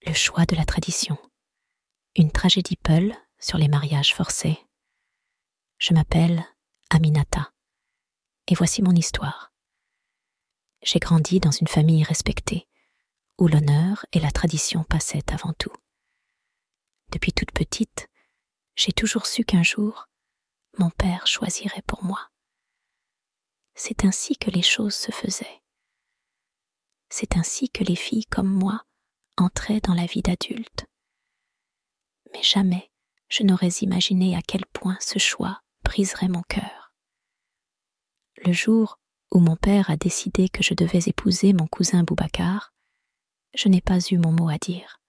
Le choix de la tradition. Une tragédie Peul sur les mariages forcés. Je m'appelle Aminata, et voici mon histoire. J'ai grandi dans une famille respectée, où l'honneur et la tradition passaient avant tout. Depuis toute petite, j'ai toujours su qu'un jour, mon père choisirait pour moi. C'est ainsi que les choses se faisaient. C'est ainsi que les filles comme moi entraient dans la vie d'adulte. Mais jamais je n'aurais imaginé à quel point ce choix briserait mon cœur. Le jour où mon père a décidé que je devais épouser mon cousin Boubacar, je n'ai pas eu mon mot à dire.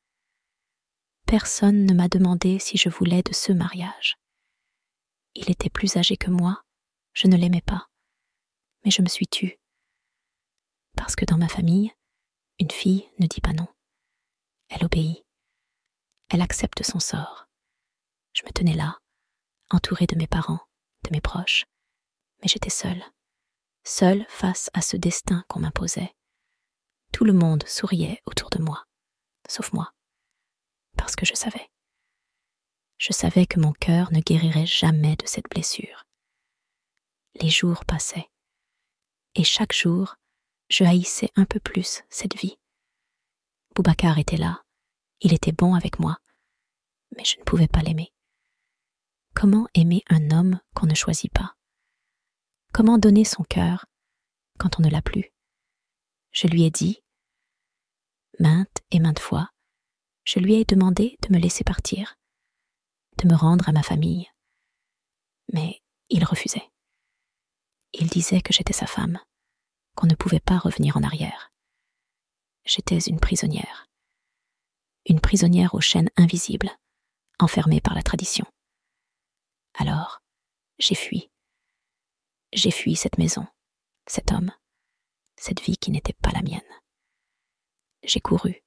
Personne ne m'a demandé si je voulais de ce mariage. Il était plus âgé que moi, je ne l'aimais pas, mais je me suis tue. Parce que dans ma famille, une fille ne dit pas non. Elle obéit. Elle accepte son sort. Je me tenais là, entourée de mes parents, de mes proches, mais j'étais seule face à ce destin qu'on m'imposait. Tout le monde souriait autour de moi, sauf moi, parce que je savais. Je savais que mon cœur ne guérirait jamais de cette blessure. Les jours passaient, et chaque jour, je haïssais un peu plus cette vie. Boubacar était là, il était bon avec moi, mais je ne pouvais pas l'aimer. Comment aimer un homme qu'on ne choisit pas? Comment donner son cœur quand on ne l'a plus? Je lui ai dit, maintes et maintes fois, je lui ai demandé de me laisser partir, de me rendre à ma famille. Mais il refusait. Il disait que j'étais sa femme, qu'on ne pouvait pas revenir en arrière. J'étais une prisonnière aux chaînes invisibles, enfermée par la tradition. Alors, j'ai fui. J'ai fui cette maison, cet homme, cette vie qui n'était pas la mienne. J'ai couru,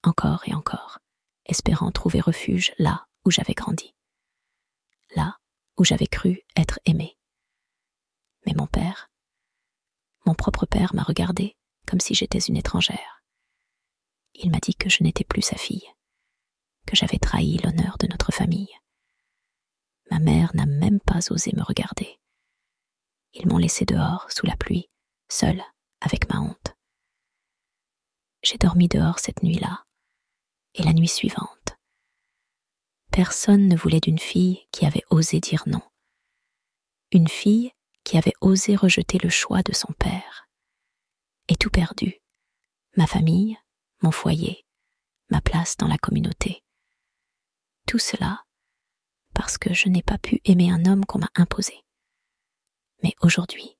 encore et encore, espérant trouver refuge là où j'avais grandi, là où j'avais cru être aimée. Mais mon propre père m'a regardée comme si j'étais une étrangère. Il m'a dit que je n'étais plus sa fille, que j'avais trahi l'honneur de notre famille. Ma mère n'a même pas osé me regarder. Ils m'ont laissée dehors, sous la pluie, seule, avec ma honte. J'ai dormi dehors cette nuit-là, et la nuit suivante. Personne ne voulait d'une fille qui avait osé dire non. Une fille qui avait osé rejeter le choix de son père. Et tout perdu, ma famille, mon foyer, ma place dans la communauté. Tout cela parce que je n'ai pas pu aimer un homme qu'on m'a imposé. Mais aujourd'hui,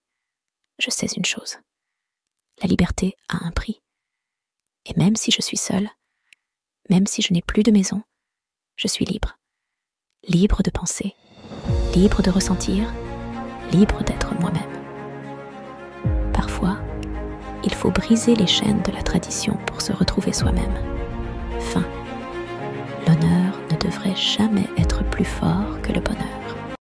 je sais une chose. La liberté a un prix. Et même si je suis seule, même si je n'ai plus de maison, je suis libre. Libre de penser, libre de ressentir, libre d'être moi-même. Parfois, il faut briser les chaînes de la tradition pour se retrouver soi-même. Fin. L'honneur ne devrait jamais être plus fort que le bonheur.